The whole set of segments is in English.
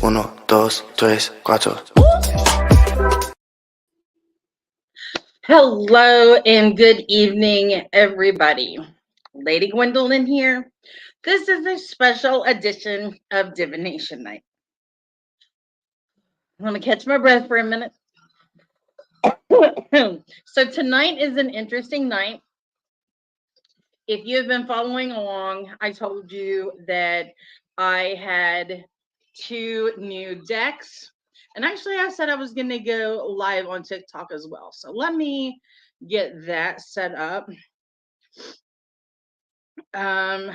Uno, dos, tres, cuatro. Hello and good evening, everybody. Lady Gwendolyn here. This is a special edition of Divination Night. I'm going to catch my breath for a minute. So tonight is an interesting night. If you've been following along, I told you that I had 2 new decks. And actually, I said I was going to go live on TikTok as well. So let me get that set up. And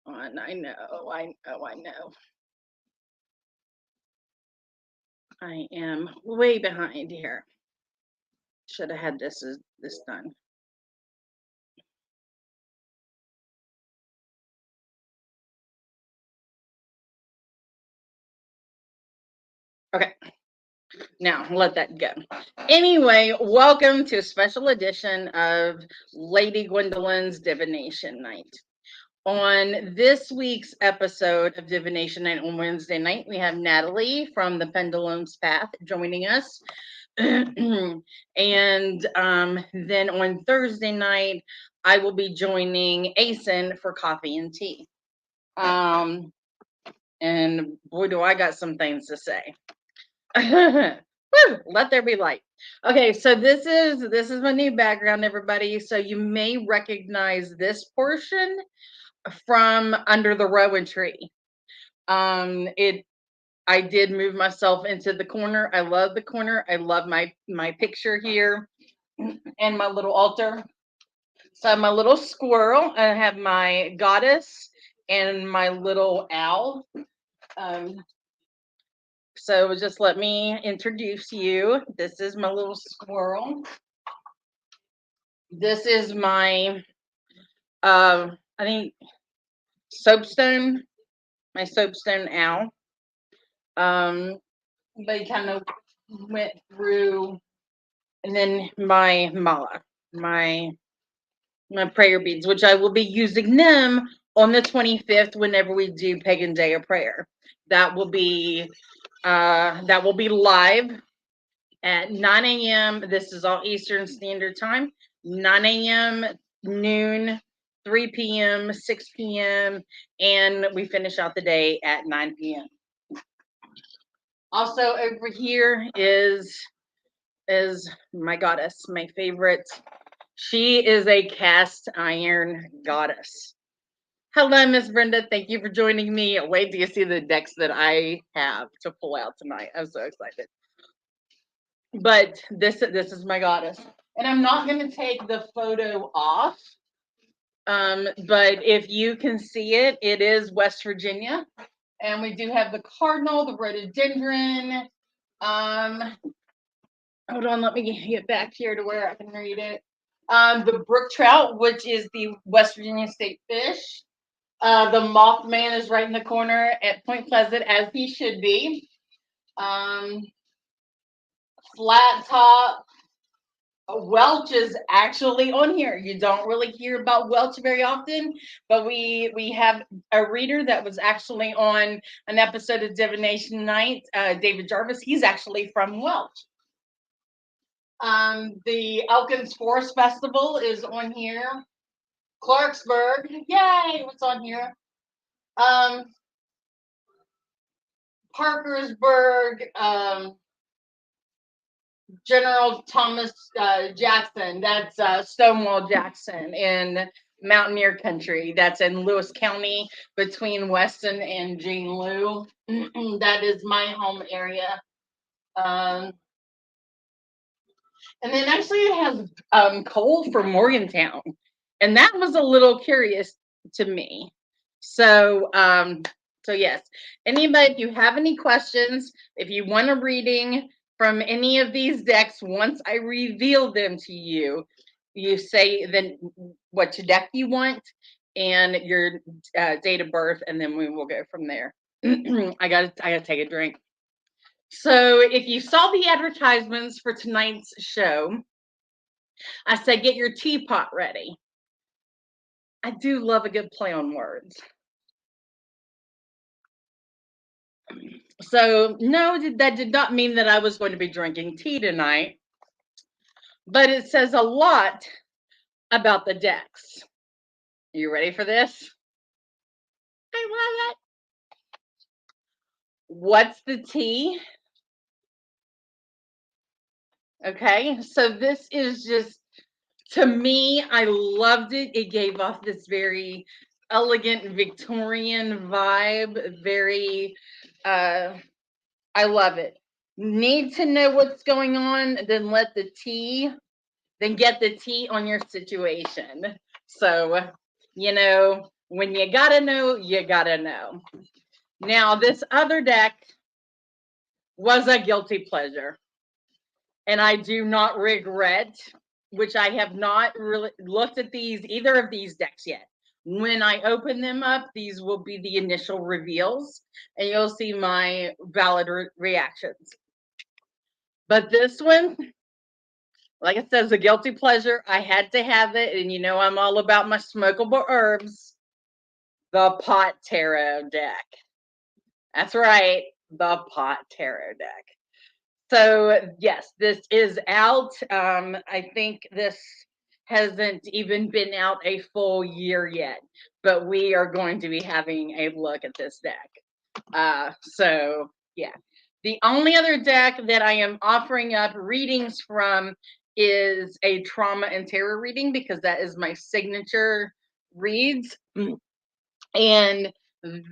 I know. I am way behind here. Should have had this done. Okay. Now let that go. Anyway, welcome to a special edition of Lady Gwendolyn's Divination Night. On this week's episode of Divination Night on Wednesday night, we have Natalie from the Pendulum's Path joining us. And then on Thursday night, I will be joining Asen for coffee and tea. And boy, do I got some things to say. Woo, let there be light. Okay, so this is my new background, everybody. So you may recognize this portion from Under the Rowan Tree. I did move myself into the corner. I love the corner. I love my picture here and my little altar. So I have my little squirrel. I have my goddess and my little owl. So just let me introduce you. This is my little squirrel. This is my I think soapstone, my soapstone owl. They kind of went through, and then my mala, my prayer beads, which I will be using them on the 25th whenever we do Pagan Day of Prayer. That will be live at 9 a.m. This is all Eastern Standard Time. 9 a.m., noon, 3 p.m., 6 p.m., and we finish out the day at 9 p.m. Also over here is my goddess, my favorite. She is a cast iron goddess. Hello, Miss Brenda. Thank you for joining me. Wait till you see the decks that I have to pull out tonight. I'm so excited. But this is my goddess. And I'm not going to take the photo off. But if you can see it, it is West Virginia. And we do have the cardinal, the rhododendron. Hold on, let me get back here to where I can read it. The brook trout, which is the West Virginia state fish. The Mothman is right in the corner at Point Pleasant, as he should be. Flat top. Welch is actually on here. You don't really hear about Welch very often, but we have a reader that was actually on an episode of Divination Night, David Jarvis. He's actually from Welch. The Elkins Forest Festival is on here. Clarksburg, yay! What's on here? Parkersburg, General Thomas Jackson. That's Stonewall Jackson in Mountaineer Country. That's in Lewis County between Weston and Jean Lou. That is my home area. And then actually it has coal from Morgantown. And that was a little curious to me. So, yes, anybody, if you have any questions, if you want a reading from any of these decks, once I reveal them to you, you say then what deck you want and your date of birth, and then we will go from there. I gotta take a drink. So if you saw the advertisements for tonight's show, I said get your teapot ready. I do love a good play on words. So no, that did not mean that I was going to be drinking tea tonight, but it says a lot about the decks. You ready for this? I love it. What's the tea? Okay, so this is just, to me, I loved it. It gave off this very elegant Victorian vibe. Very, I love it. Need to know what's going on, then get the tea on your situation. So, when you gotta know, you gotta know. Now, this other deck was a guilty pleasure, and I do not regret, which I have not really looked at either of these decks yet. When I open them up, these will be the initial reveals, and you'll see my valid reactions. But this one, like I said, it's a guilty pleasure. I had to have it, and I'm all about my smokable herbs. The Pot Tarot deck. That's right, the Pot Tarot deck. So yes, this is out. I think this hasn't even been out a full year yet, but we are going to be having a look at this deck. So yeah. The only other deck that I am offering up readings from is a trauma and terror reading, because that is my signature reads. And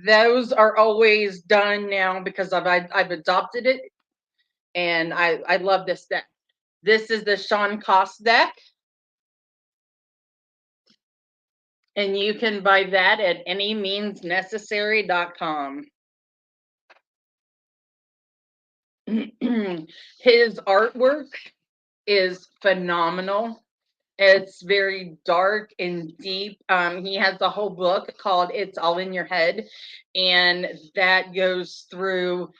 those are always done now because I've adopted it, and I love this deck. This is the Sean Koss deck, and you can buy that at anymeansnecessary.com. His artwork is phenomenal. It's very dark and deep. He has a whole book called It's All in Your Head, and that goes through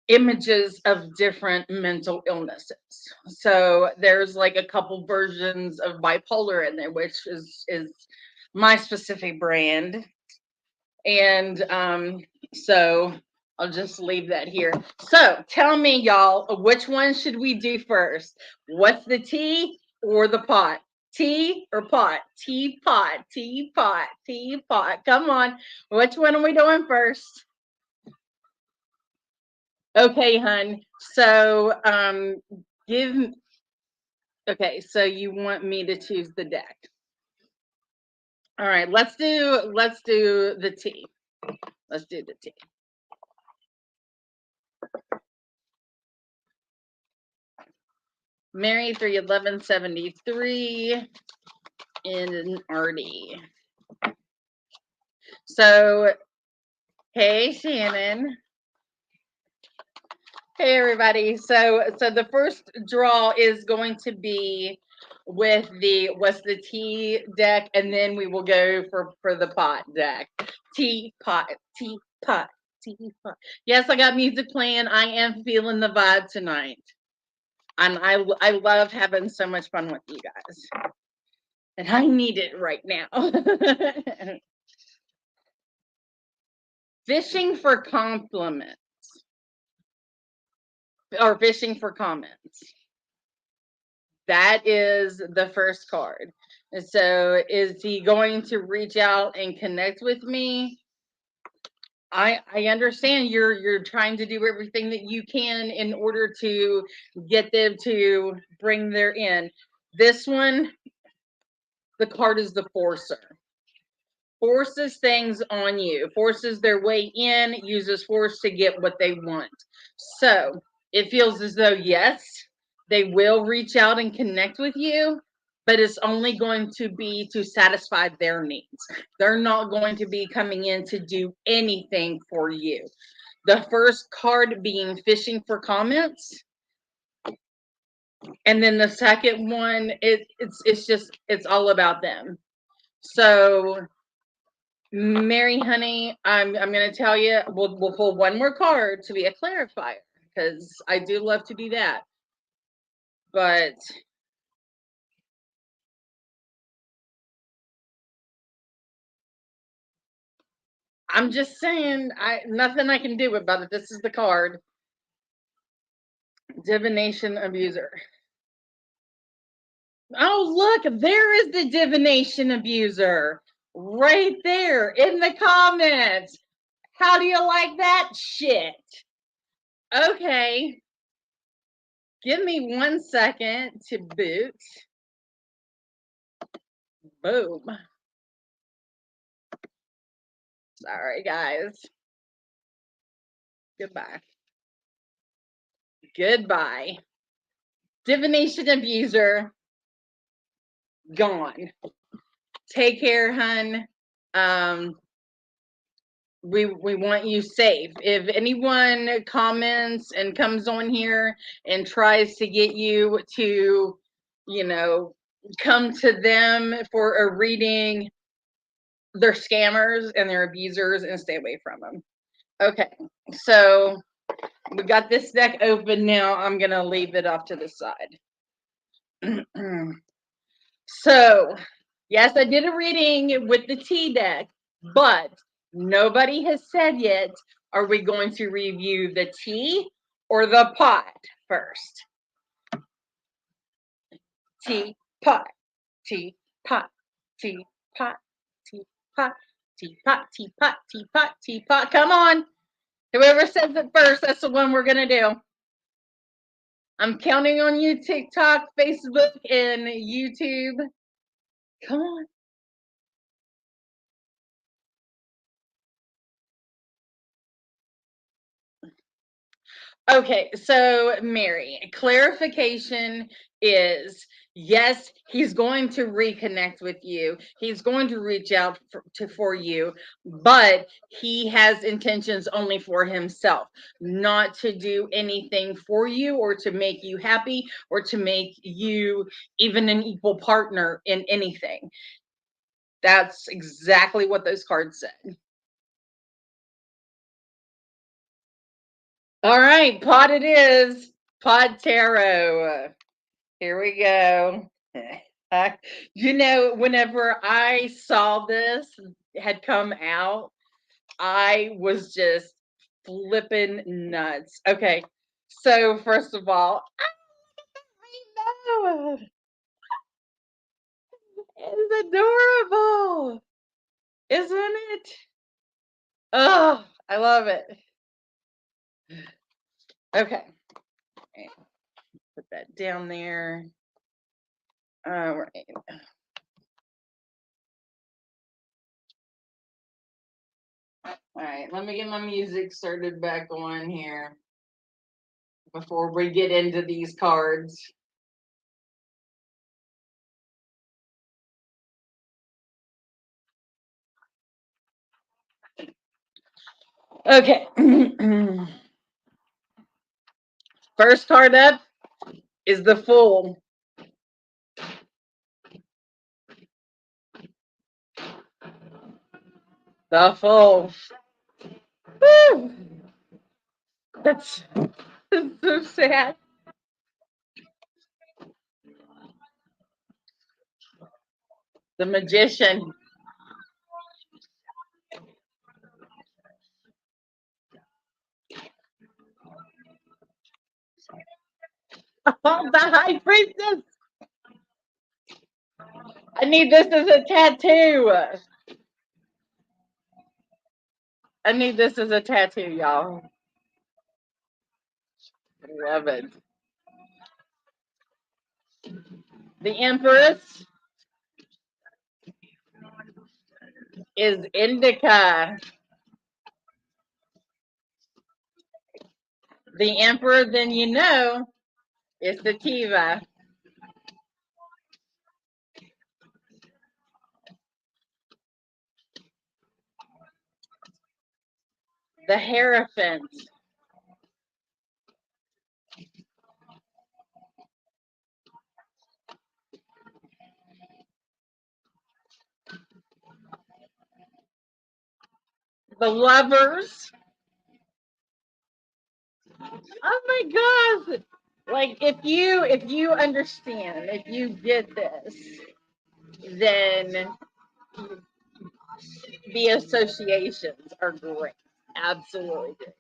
images of different mental illnesses. So there's like a couple versions of bipolar in there, which is my specific brand. And so I'll just leave that here. So tell me, y'all, which one should we do first? What's the tea or the pot? Tea or pot? Teapot, teapot, teapot. Come on. Which one are we doing first? Okay, hun. So okay, so you want me to choose the deck. All right, let's do the tea. Let's do the tea. Mary 31173 in Artie. So, hey Shannon. Hey everybody. So the first draw is going to be with the what's the tea deck, and then we will go for the pot deck. Teapot, teapot, teapot. Yes, I got music playing. I am feeling the vibe tonight. And I love having so much fun with you guys. And I need it right now. Fishing for compliments. Or fishing for comments. That is the first card. And so is he going to reach out and connect with me? I understand you're trying to do everything that you can in order to get them to bring their in. This one, the card is the forcer. Forces things on you, forces their way in, uses force to get what they want. So it feels as though, yes, they will reach out and connect with you, but it's only going to be to satisfy their needs. They're not going to be coming in to do anything for you. The first card being fishing for comments. And then the second one, it's all about them. So Mary, honey, I'm gonna tell you, we'll pull one more card to be a clarifier because I do love to do that. But I'm just saying, nothing I can do about it. This is the card. Divination abuser. Oh, look, there is the divination abuser right there in the comments. How do you like that shit? Okay. Give me 1 second to boot. Boom. Sorry, guys. Goodbye. Goodbye. Divination abuser. Gone. Take care, hun. We want you safe. If anyone comments and comes on here and tries to get you to, come to them for a reading, they're scammers and they're abusers, and stay away from them. Okay, so we got this deck open now. I'm gonna leave it off to the side. So, yes, I did a reading with the T deck, but nobody has said yet, are we going to review the tea or the pot first? Tea, pot, tea, pot, tea, pot, tea, pot, tea, pot, tea, pot, tea, pot, tea, pot. Come on. Whoever says it first, that's the one we're going to do. I'm counting on you, TikTok, Facebook, and YouTube. Come on. Okay, so Mary, clarification is yes, he's going to reconnect with you. He's going to reach out for you, but he has intentions only for himself, not to do anything for you or to make you happy or to make you even an equal partner in anything. That's exactly what those cards said. All right, pot it is. Pod tarot. Here we go. Whenever I saw this had come out, I was just flipping nuts. Okay, so first of all, I know it's adorable, isn't it? Oh, I love it. Okay, put that down there. All right. All right, let me get my music started back on here before we get into these cards. Okay. First card up is the Fool. The Fool. Woo! That's so sad. The Magician. Oh, the High Priestess. I need this as a tattoo. I need this as a tattoo, y'all. Love it. The Empress is indica. The Emperor, then you know, is sativa. The Hierophant. The Lovers. Oh my gosh. Like if you understand, if you get this, then the associations are great. Absolutely great.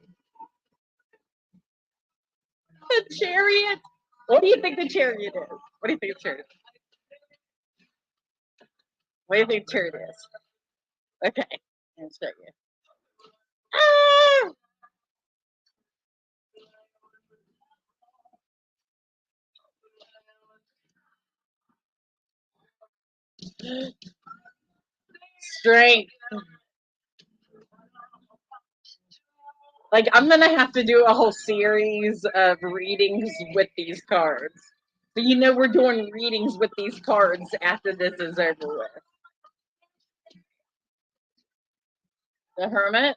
The Chariot. What do you think the Chariot is? What do you think the Chariot is? What do you think the Chariot is? Okay. I'll show you. Ah! Strength. Like I'm gonna have to do a whole series of readings with these cards. So you know we're doing readings with these cards after this is over with. The Hermit.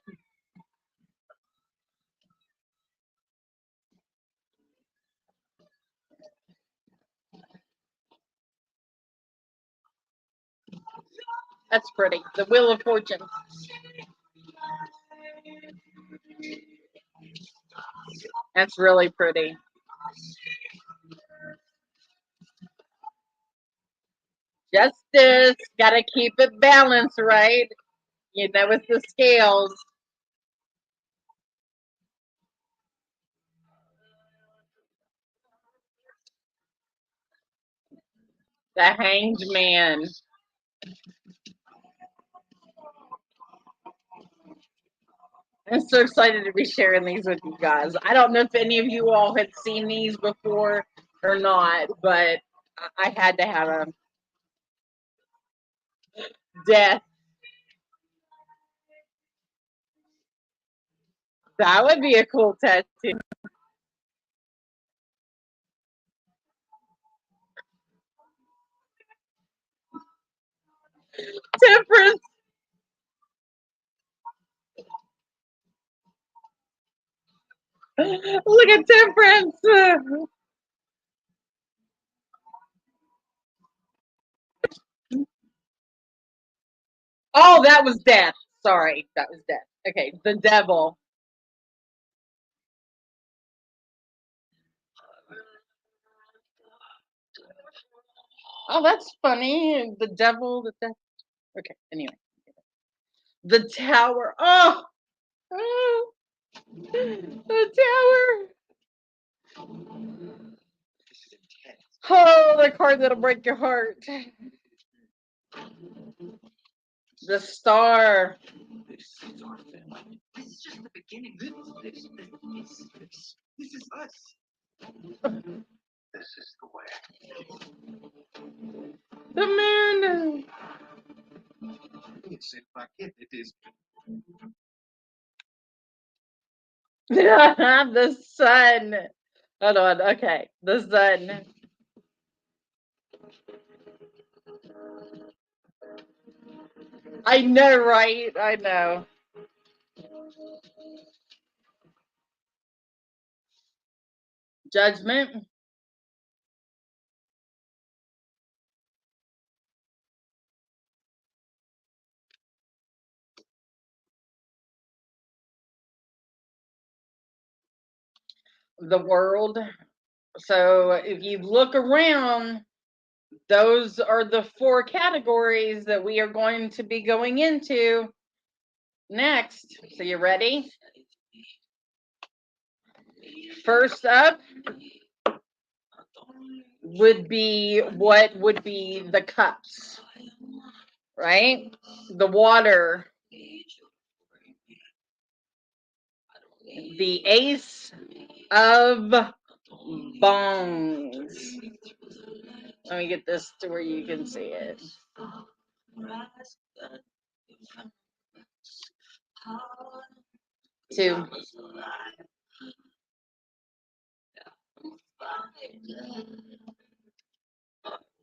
That's pretty. The Wheel of Fortune. That's really pretty. Justice. Gotta keep it balanced, right? You know, it's the scales. The Hanged Man. I'm so excited to be sharing these with you guys. I don't know if any of you all had seen these before or not, but I had to have a death. That would be a cool tattoo. Temperance. Look at Temperance. Oh, that was death. Sorry, that was death. Okay, the Devil. Oh, that's funny. The Devil. The death. Okay. Anyway, the Tower. Oh, oh, the Tower. Oh, the card that'll break your heart. The Star. This is our family. This is just the beginning. This is us. This is the way. The Moon. It's like it is. The Sun. Hold on. Okay, the Sun. I know, right? I know. Judgment. The World. So if you look around, those are the four categories that we are going to be going into next. So you ready? First up would be what would be the cups, right? The water, the Ace of Bongs. Let me get this to where you can see it. 2.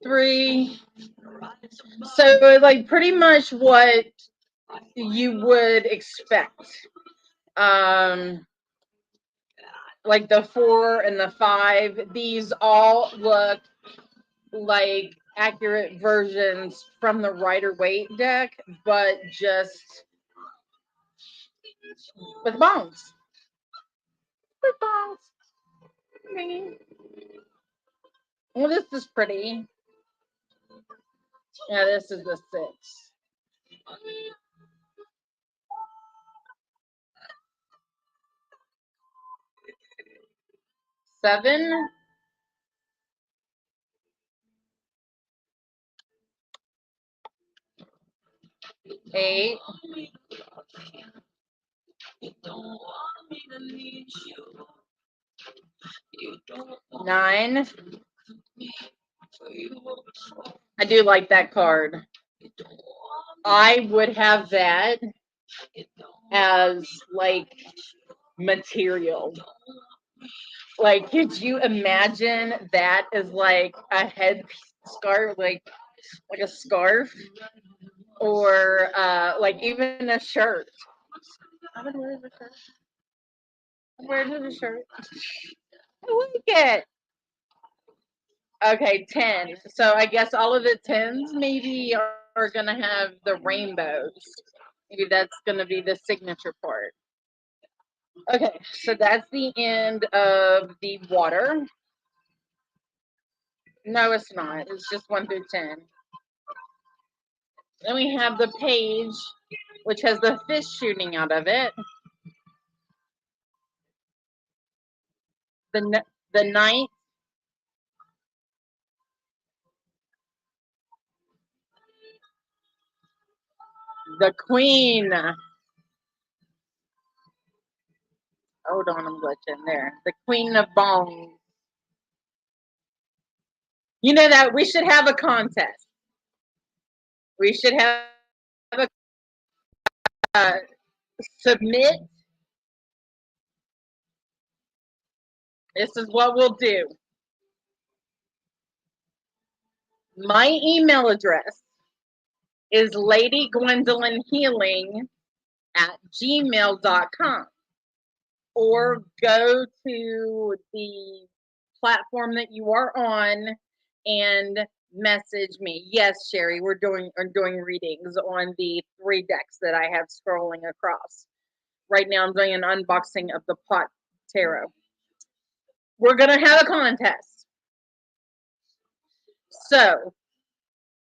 3. So like pretty much what you would expect. Like the 4 and the 5, these all look like accurate versions from the Rider-Waite deck, but just with bongs. With bongs. Well, this is pretty. Yeah, this is the 6. 7. 8. 9. I do like that card. I would have that as like material. Like, could you imagine that as like a head scarf, like a scarf, or like even a shirt? I would wear the shirt. I'd wear the shirt. I like it. Okay, 10. So I guess all of the 10s maybe are gonna have the rainbows. Maybe that's gonna be the signature part. Okay, so that's the end of the water. No, it's not. It's just 1 through 10. Then we have the page, which has the fish shooting out of it. The knight. The queen. Hold on, I'm glitching there. The queen of bongs. You know that we should have a contest. We should have a submit. This is what we'll do. My email address is ladygwendolynhealing@gmail.com, or go to the platform that you are on and message me. Yes, Sherry, we're doing readings on the 3 decks that I have scrolling across. Right now I'm doing an unboxing of the Pot Tarot. We're gonna have a contest. So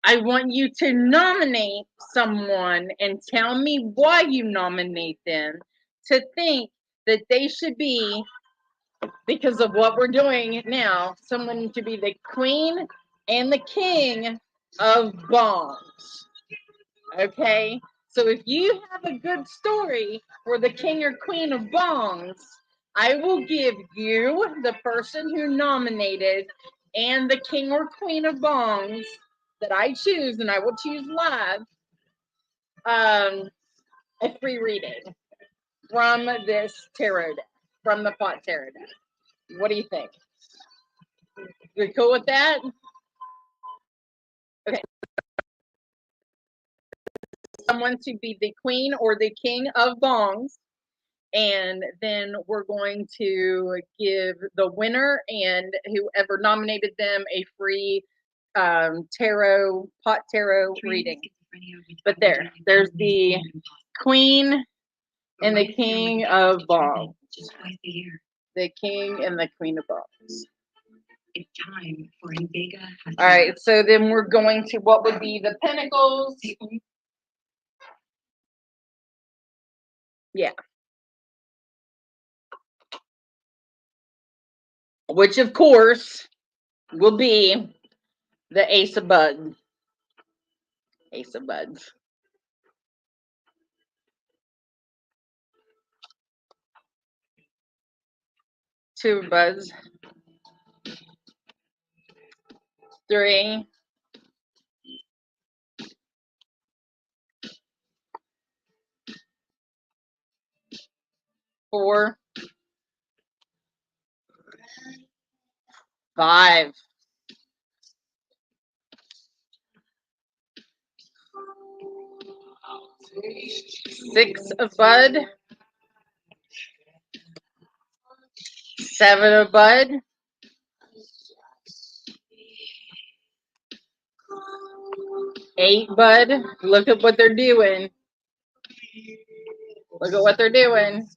I want you to nominate someone and tell me why you nominate them, to think that they should be, because of what we're doing now, someone to be the queen and the king of bongs. Okay? So if you have a good story for the king or queen of bongs, I will give you, the person who nominated, and the king or queen of bongs that I choose, and I will choose live, a free reading from this tarot deck, from the Pot Tarot deck. What do you think? You're cool with that? Okay. Someone to be the queen or the king of bongs. And then we're going to give the winner and whoever nominated them a free tarot, Pot Tarot reading. But there's the queen and the king of bongs. The king and the queen of bongs. It's time for Invega. All right, so then we're going to what would be the pentacles. Yeah. Which of course will be the Ace of Buds. Ace of Buds. 2 buds, 3, 4, 5, 6 a bud, 7 a bud, 8 bud. Look at what they're doing. Look at what they're doing.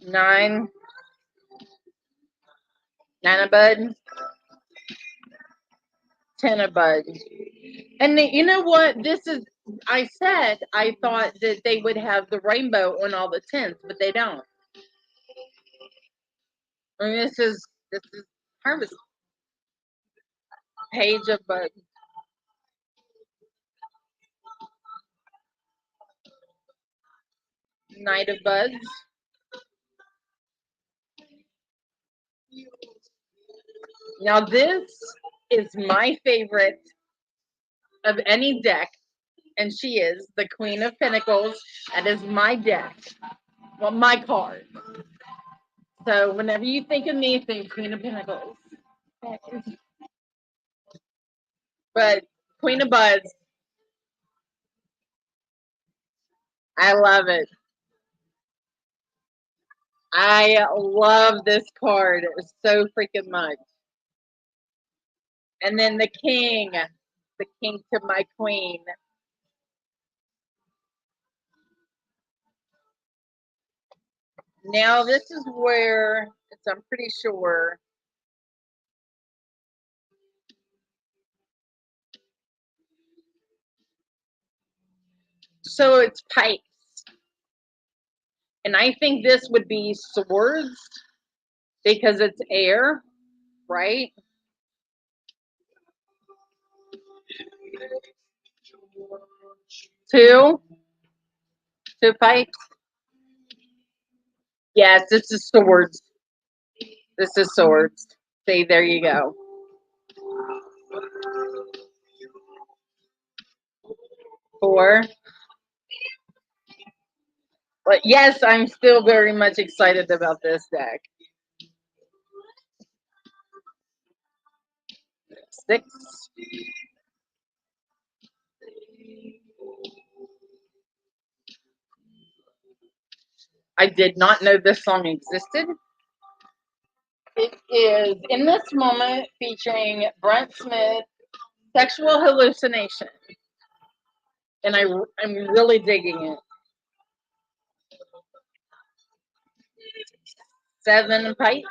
9 a bud, 10 a bud. And you know what? I said I thought that they would have the rainbow on all the 10s, but they don't. I mean, this is harvest. Page of buds. Knight of buds. Now this is my favorite of any deck, and she is the Queen of Pentacles. That is my deck. Well, my card. So whenever you think of me, think Queen of Pentacles. But Queen of Buds, I love it. I love this card so freaking much. And then the king to my queen. Now this is where I'm pretty sure. So it's pipes. And I think this would be swords because it's air, right? Two pipes. Yes, this is swords. This is swords. See, there you go. 4. But yes, I'm still very much excited about this deck. 6. I did not know this song existed. It is In This Moment featuring Brent Smith, Sexual Hallucination. And I'm really digging it. 7 pipes.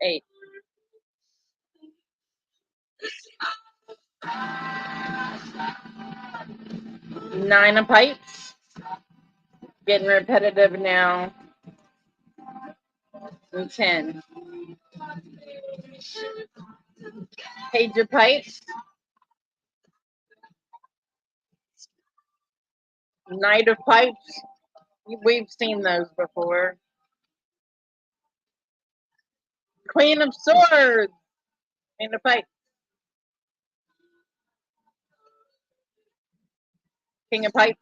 8. 9 of pipes. Getting repetitive now. And 10. Page of pipes. Knight of pipes. We've seen those before. Queen of swords. Queen of pipes. King of pipes.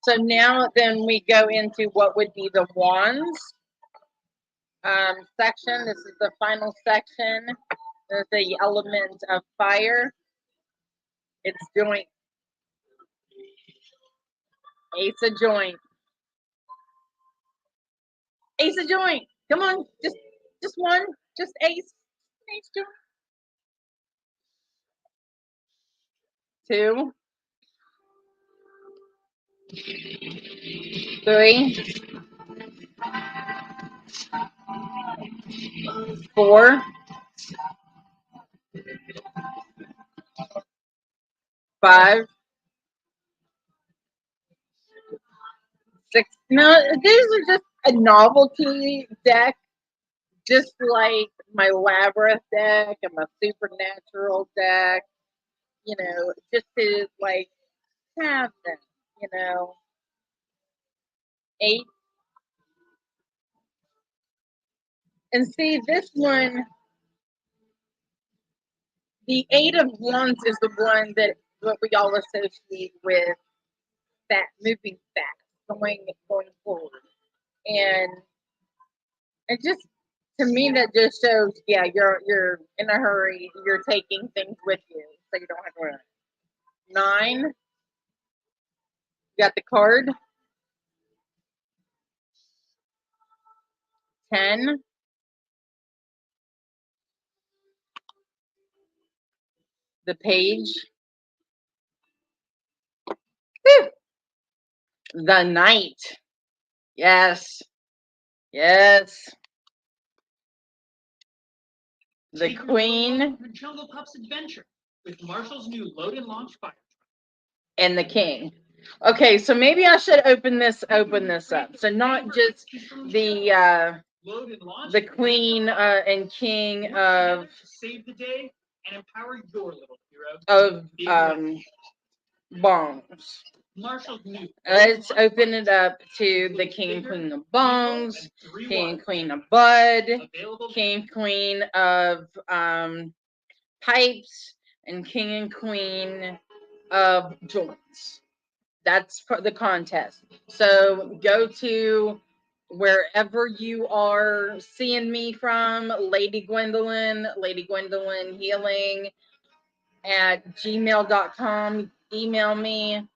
So now then we go into what would be the wands section. This is the final section. There's the element of fire. It's joint. Ace of joint. Ace of joint. Come on, just one. Just ace. Ace joint. 2. 3. 4. 5. 6. No, these are just a novelty deck. just like my labyrinth deck and my supernatural deck, just to like have them, you know. 8. And see, this one, the 8 of Wands is the one that what we all associate with that moving fast, going forward. And it just, to me, that just shows, yeah, you're in a hurry. You're taking things with you, so you don't have to run. 9, you got the card. 10, the page. Whew. The Knight. Yes. Yes. The Take your Queen The Jungle Pups adventure with Marshall's new load and launch fire. and the King. Okay, so maybe I should open this up. So not just the Queen and King of Save the day and empower your little hero. of Bongs. Marshall's new. Let's open it up to the King and Queen of Bongs, King and Queen of Bud, King and Queen of Pipes, and King and Queen of Joints. That's for the contest. So go to wherever you are seeing me from, Lady Gwendolyn Healing at gmail.com. Email me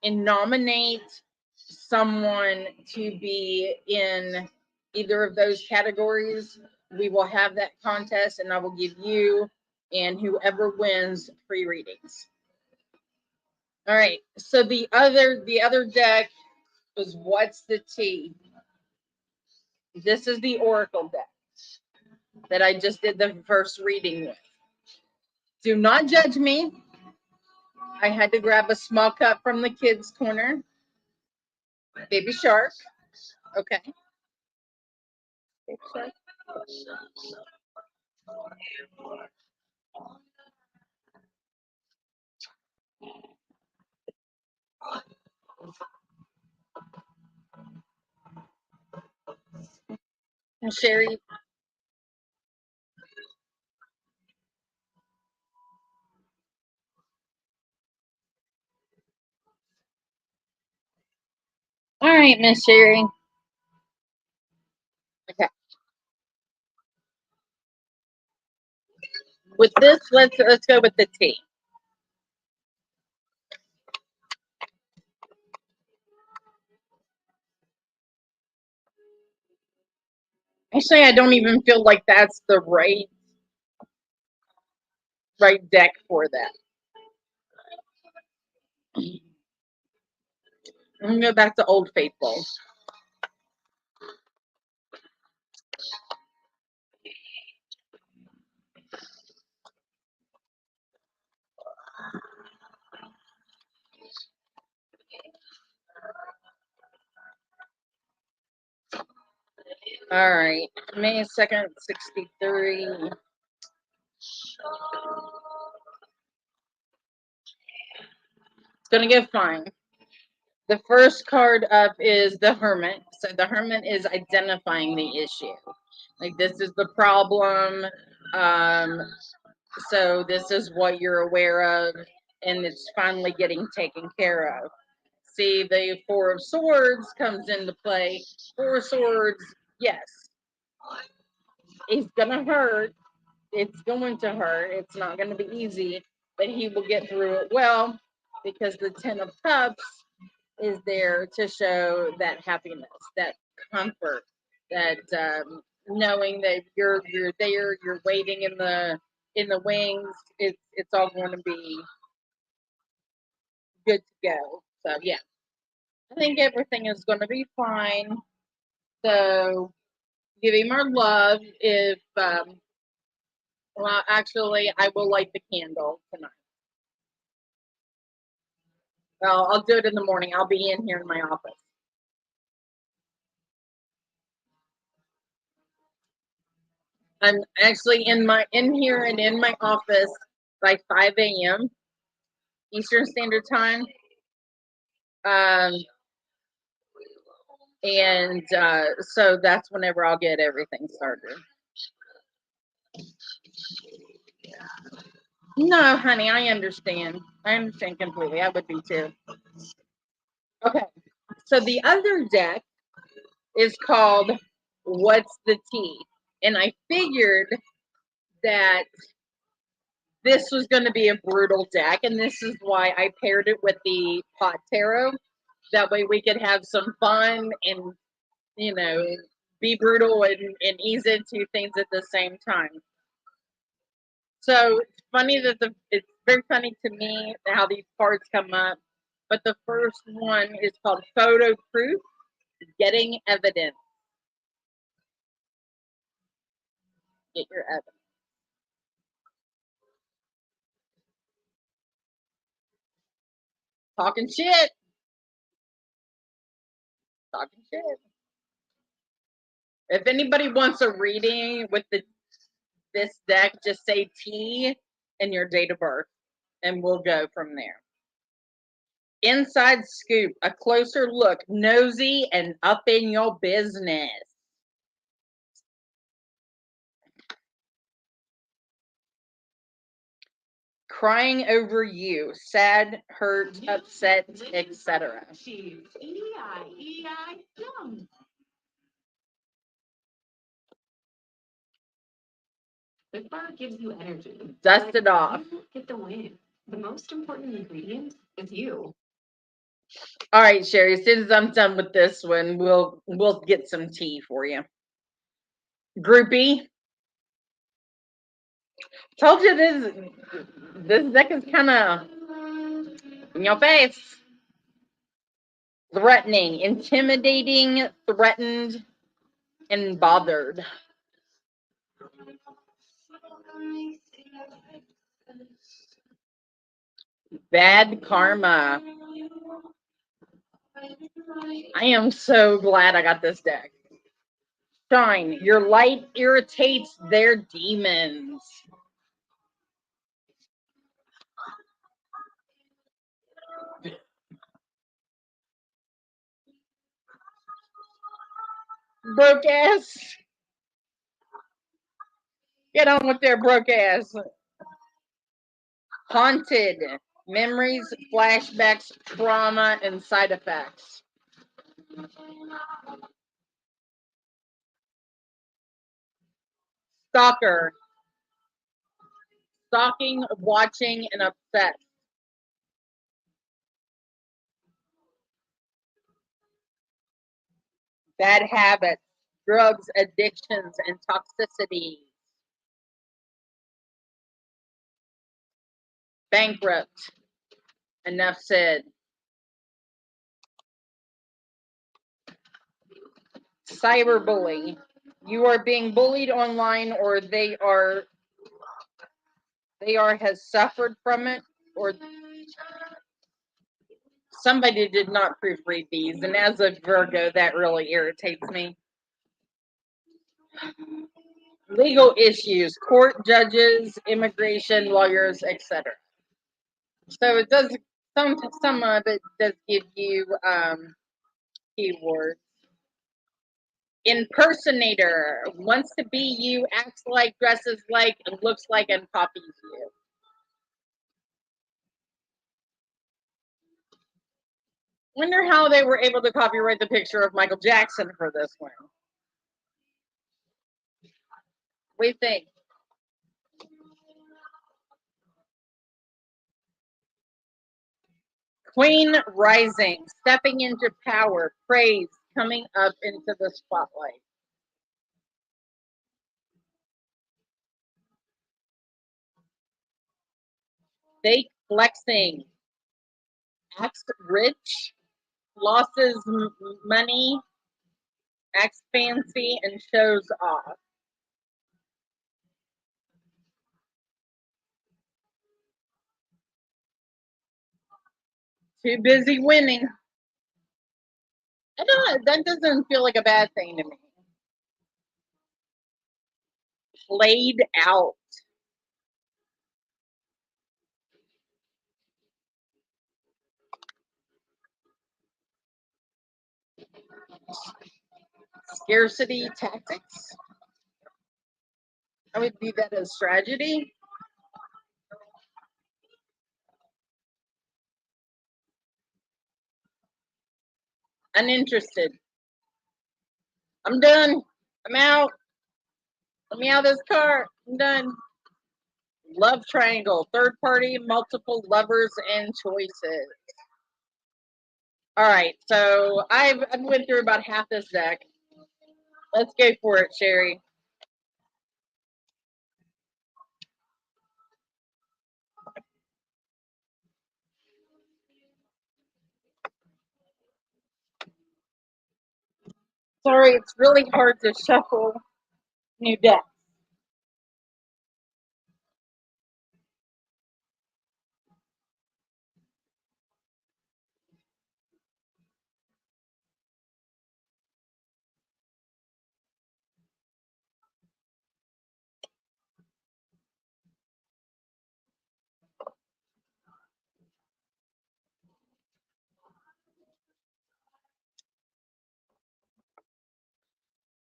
and nominate someone to be in either of those categories. We will have that contest and I will give you and whoever wins free readings. All right. So the other deck was What's the Tea? This is the Oracle deck that I just did the first reading with. Do not judge me. I had to grab a small cup from the kids' corner. Baby Shark. Okay. Baby Shark. And Sherry. All right, Miss Sherry. Okay. With this, let's go with the tea. Actually, I don't even feel like that's the right deck for that. I'm gonna go back to Old Faithful. All right, May 2nd, 63. It's gonna get fine. The first card up is the Hermit. So the Hermit is identifying the issue. Like, this is the problem. So this is what you're aware of, and it's finally getting taken care of. See, the Four of Swords comes into play. Four of Swords, yes. It's gonna hurt. It's going to hurt. It's not going to be easy, but he will get through it well because the Ten of Cups is there to show that happiness, that comfort, that knowing that you're there, you're waiting in the wings. It's all going to be good to go. So yeah, I think everything is going to be fine. So give him our love. If well, actually, I will light the candle tonight. Well, I'll do it in the morning. I'll be in here in my office. I'm actually in here and in my office by 5 a.m. Eastern Standard Time. And so that's whenever I'll get everything started. No, honey, I understand. I understand completely. I would be too. Okay. So the other deck is called What's the Tea? And I figured that this was going to be a brutal deck, and this is why I paired it with the pot tarot. That way we could have some fun and, you know, be brutal and ease into things at the same time. So it's funny that it's very funny to me how these cards come up. But the first one is called Photo Proof, Getting Evidence. Get your evidence. Talking shit. Talking shit. If anybody wants a reading with this deck, just say T and your date of birth, and we'll go from there. Inside Scoop, a closer look, nosy and up in your business. Crying over you, sad, hurt, upset, etc. Cheese. E-I, yum. This bar gives you energy. Dust it off. You get the win. The most important ingredient is you. All right, Sherry. As soon as I'm done with this one, we'll get some tea for you. Groupie. Told you this deck is kind of in your face. Threatening, intimidating, threatened, and bothered. Bad karma. I am so glad I got this deck. Shine. Your light irritates their demons. Broke ass. Get on with their broke ass. Haunted. Memories, flashbacks, trauma, and side effects. Stalker. Stalking, watching, and upset. Bad habits, drugs, addictions, and toxicity. Bankrupt. Enough said. Cyberbully. You are being bullied online, or they are has suffered from it, or somebody did not proofread these, and as a Virgo, that really irritates me. Legal issues, court judges, immigration lawyers, etc. So it does some of it does give you keywords. Impersonator wants to be you, acts like, dresses like, and looks like, and copies you. Wonder how they were able to copyright the picture of Michael Jackson for this one. We think. Queen rising, stepping into power, praise, coming up into the spotlight. Fake flexing, acts rich, losses money, acts fancy, and shows off. Too busy winning. I don't know, that doesn't feel like a bad thing to me. Played out. Scarcity tactics. I would view that as tragedy. Uninterested. I'm done. I'm out. Let me out of this car. I'm done. Love triangle. Third party, multiple lovers and choices. All right, so I went through about half this deck. Let's go for it, Sherry. Sorry, it's really hard to shuffle new decks.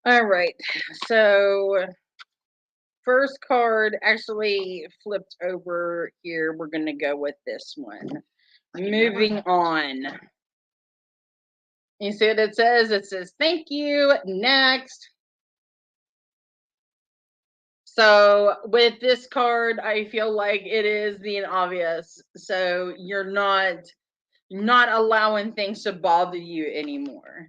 All right, so first card actually flipped over here. We're going to go with this one. Moving on. You see what it says? It says, thank you, next. So with this card, I feel like it is being obvious. So you're not allowing things to bother you anymore.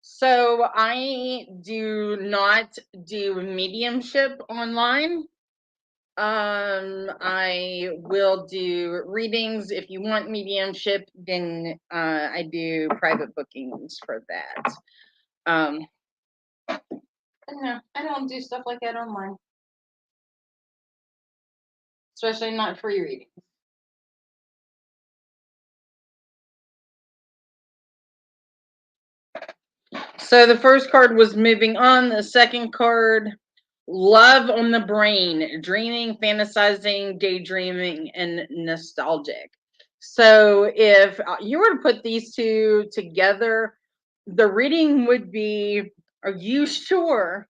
So I do not do mediumship online. I will do readings. If you want mediumship, then I do private bookings for that. No, I don't do stuff like that online. Especially not free readings. So the first card was moving on. The second card, love on the brain, dreaming, fantasizing, daydreaming, and nostalgic. So if you were to put these two together, the reading would be, are you sure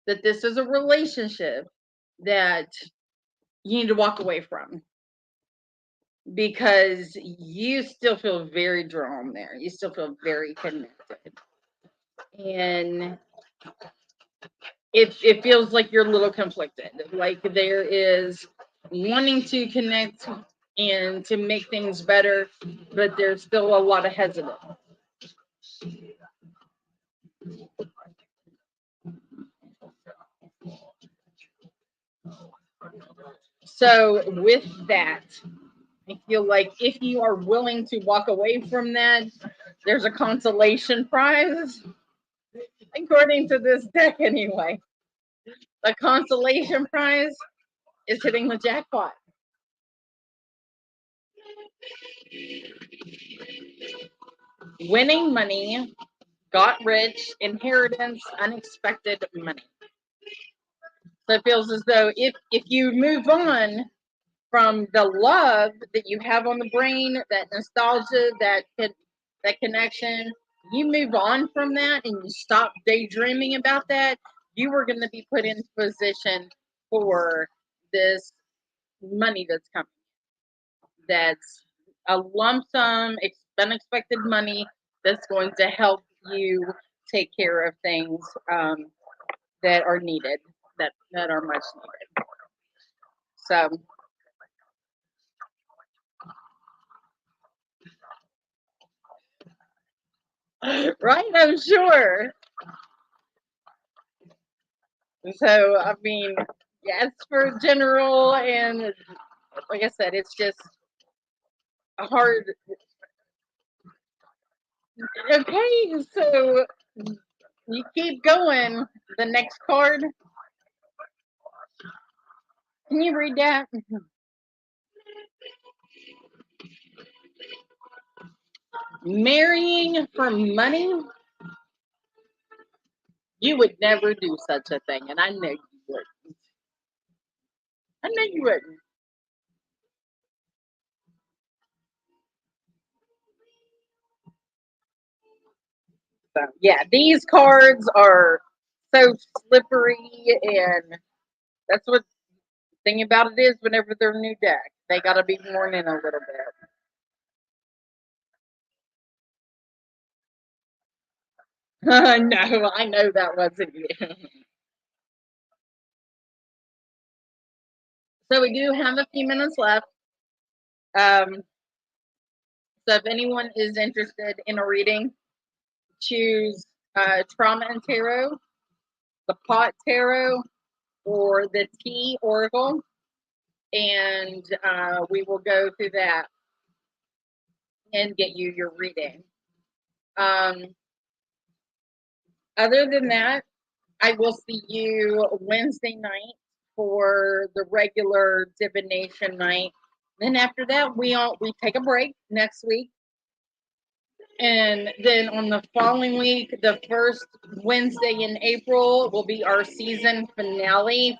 that this is a relationship that you need to walk away from? Because you still feel very drawn there. You still feel very connected. And it feels like you're a little conflicted. Like there is wanting to connect and to make things better, but there's still a lot of hesitance. So with that, I feel like if you are willing to walk away from that, there's a consolation prize, according to this deck anyway. The consolation prize is hitting the jackpot. Winning money, got rich, inheritance, unexpected money. So it feels as though if you move on from the love that you have on the brain, that nostalgia, that connection, you move on from that and you stop daydreaming about that, you are going to be put in position for this money that's coming. That's a lump sum, unexpected money that's going to help you take care of things that are needed, that are much needed. So, right, I'm sure. So, I mean, yeah, it's for general, and like I said, it's just a hard. Okay, so you keep going. The next card. Can you read that? Marrying for money, You would never do such a thing, and I know you wouldn't. I know you wouldn't. So, yeah, these cards are so slippery, and that's what the thing about it is. Whenever they're new deck, they got to be worn in a little bit. No, I know that wasn't you. So we do have a few minutes left. So if anyone is interested in a reading, choose Trauma and Tarot, the Pot Tarot, or the Tea Oracle, and we will go through that and get you your reading. Other than that, I will see you Wednesday night for the regular divination night. Then after that, we take a break next week. And then on the following week, the first Wednesday in April will be our season finale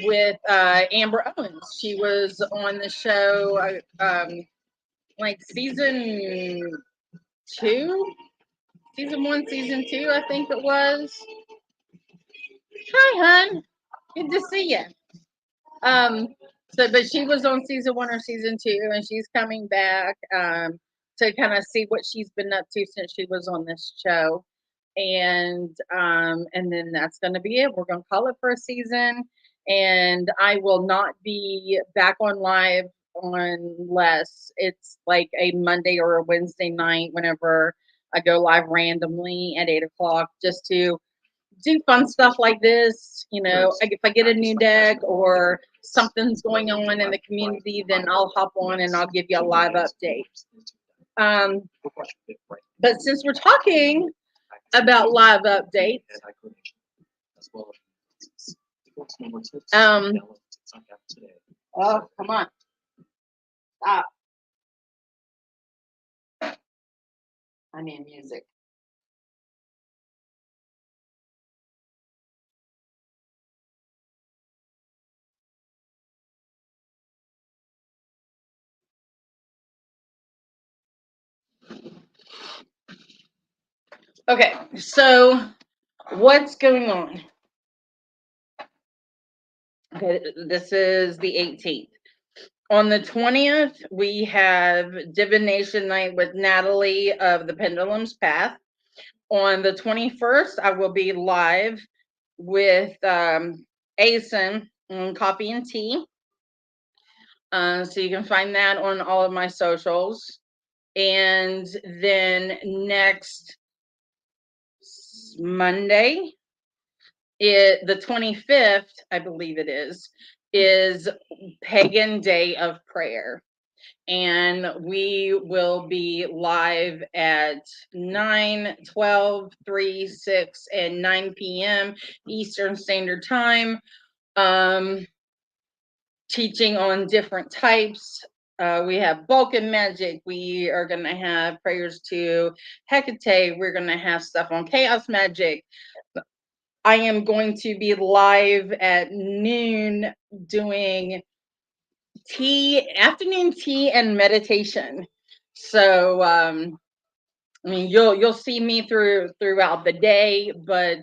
with Amber Owens. She was on the show like season 2, season 1, season 2, I think it was. Hi, hun. Good to see you. But she was on season 1 or season 2, and she's coming back to kind of see what she's been up to since she was on this show. And then that's going to be it. We're going to call it for a season, and I will not be back on live unless it's like a Monday or a Wednesday night whenever I go live randomly at 8 o'clock just to do fun stuff like this. Like if I get a new deck or something's going on in the community, then I'll hop on and I'll give you a live update. But since we're talking about live updates, oh, come on. Stop. I need music. Okay, so what's going on? Okay, this is the 18th. On the 20th, we have Divination Night with Natalie of the Pendulum's Path. On the 21st, I will be live with Asen on Coffee and Tea. So you can find that on all of my socials. And then next Monday, the 25th, I believe it is Pagan Day of Prayer. And we will be live at 9, 12, 3, 6, and 9 p.m. Eastern Standard Time, teaching on different types. We have Balkan magic. We are going to have prayers to Hecate. We're going to have stuff on chaos magic. I am going to be live at noon doing afternoon tea and meditation. So I mean, you'll see me throughout the day, but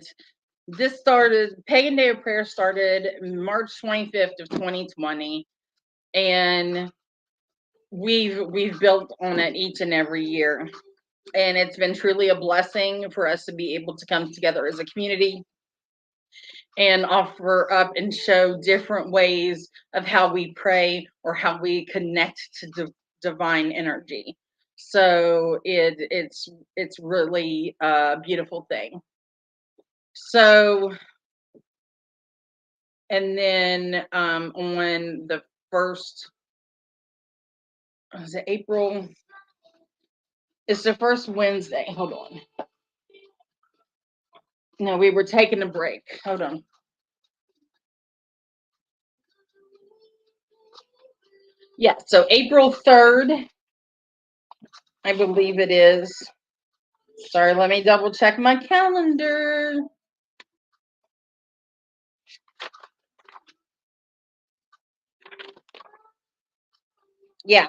this started, Pagan Day of Prayer started March 25th of 2020, and we've built on it each and every year, and it's been truly a blessing for us to be able to come together as a community and offer up and show different ways of how we pray or how we connect to divine energy. So it's really a beautiful thing. So, and then on the 1st, was it April? It's the first Wednesday. Hold on. No, we were taking a break. Hold on. Yeah, so April 3rd, I believe it is. Sorry, let me double check my calendar. Yeah.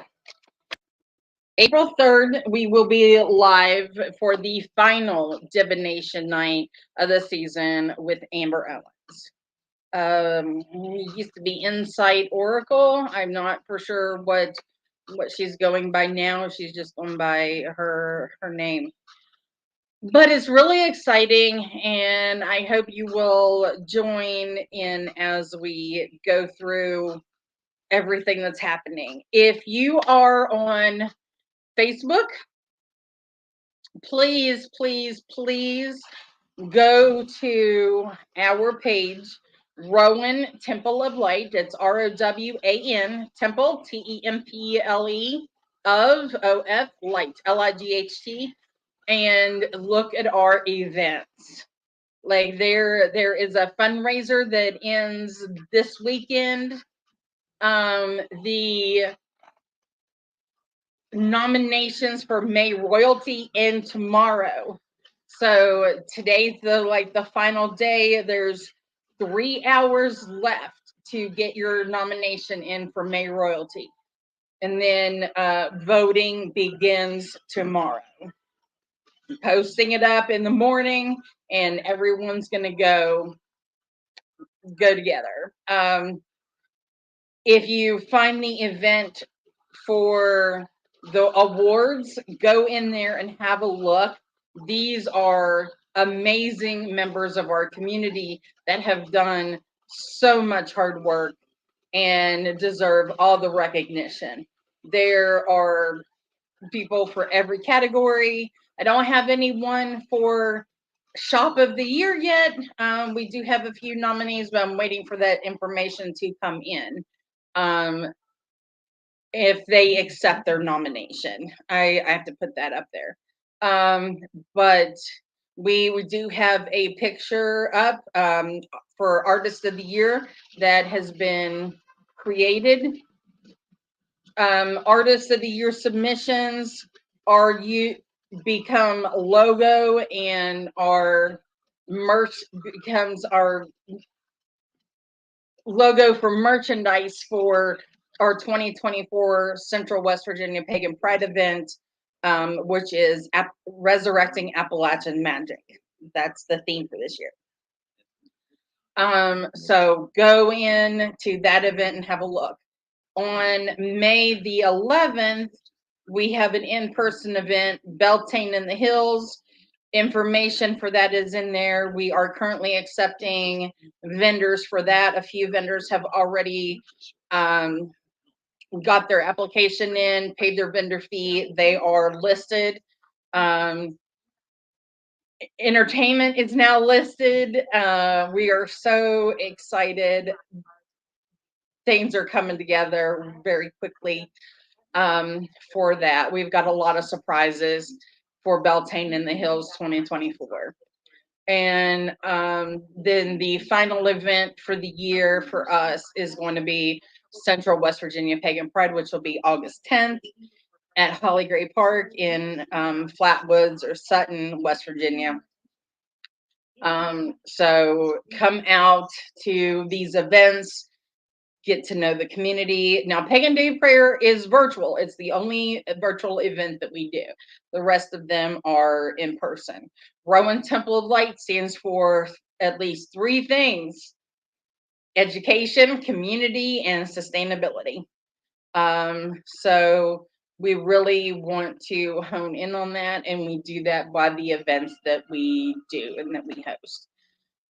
April 3rd, we will be live for the final divination night of the season with Amber Owens. It used to be Insight Oracle. I'm not for sure what she's going by now. She's just going by her name. But it's really exciting, and I hope you will join in as we go through everything that's happening. If you are on Facebook, please, please, please go to our page, Rowan Temple of Light. It's ROWAN Temple, TEMPLE of OF Light, LIGHT, and look at our events. Like there is a fundraiser that ends this weekend. The nominations for May Royalty end tomorrow. So today's the final day. There's 3 hours left to get your nomination in for May Royalty. And then voting begins tomorrow. Posting it up in the morning, and everyone's gonna go together. If you find the event for the awards, go in there and have a look. These are amazing members of our community that have done so much hard work and deserve all the recognition. There are people for every category. I don't have anyone for Shop of the Year yet. We do have a few nominees, but I'm waiting for that information to come in. If they accept their nomination, I have to put that up there. But we do have a picture up for Artist of the Year that has been created. Artist of the Year submissions are become logo, and our merch becomes our logo for merchandise for our 2024 Central West Virginia Pagan Pride event, which is Resurrecting Appalachian Magic. That's the theme for this year. So go in to that event and have a look. On May the 11th, we have an in-person event, Beltane in the Hills. Information for that is in there. We are currently accepting vendors for that. A few vendors have already got their application in, paid their vendor fee. They are listed. Entertainment is now listed. We are so excited. Things are coming together very quickly for that. We've got a lot of surprises for Beltane in the Hills 2024. And then the final event for the year for us is going to be Central West Virginia Pagan Pride, which will be August 10th at Holly Gray Park in Flatwoods or Sutton, West Virginia. So come out to these events, get to know the community. Now, Pagan Day of Prayer is virtual. It's the only virtual event that we do. The rest of them are in person. Rowan Temple of Light stands for at least 3 things: education, community, and sustainability. So we really want to hone in on that, and we do that by the events that we do and that we host.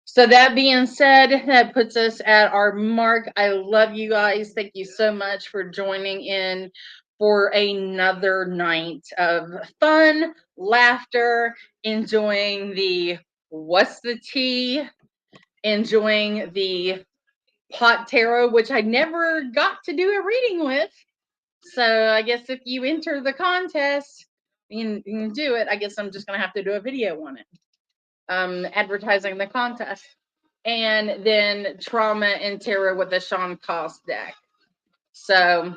So that being said, that puts us at our mark. I love you guys. Thank you so much for joining in for another night of fun, laughter, enjoying the What's the Tea, enjoying the pot tarot, which I never got to do a reading with. So I guess if you enter the contest, you can do it. I guess I'm just going to have to do a video on it. Advertising the contest. And then Trauma and Terror with the Sean Cost deck. So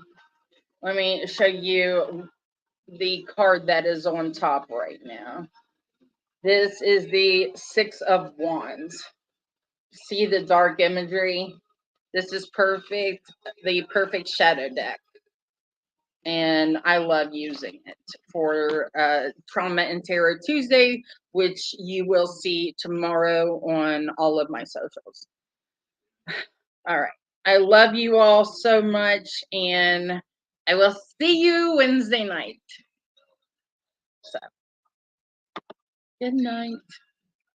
let me show you the card that is on top right now. This is the Six of Wands. See the dark imagery? This is perfect, the perfect shadow deck. And I love using it for Trauma and Terror Tuesday, which you will see tomorrow on all of my socials. All right. I love you all so much, and I will see you Wednesday night. So, good night.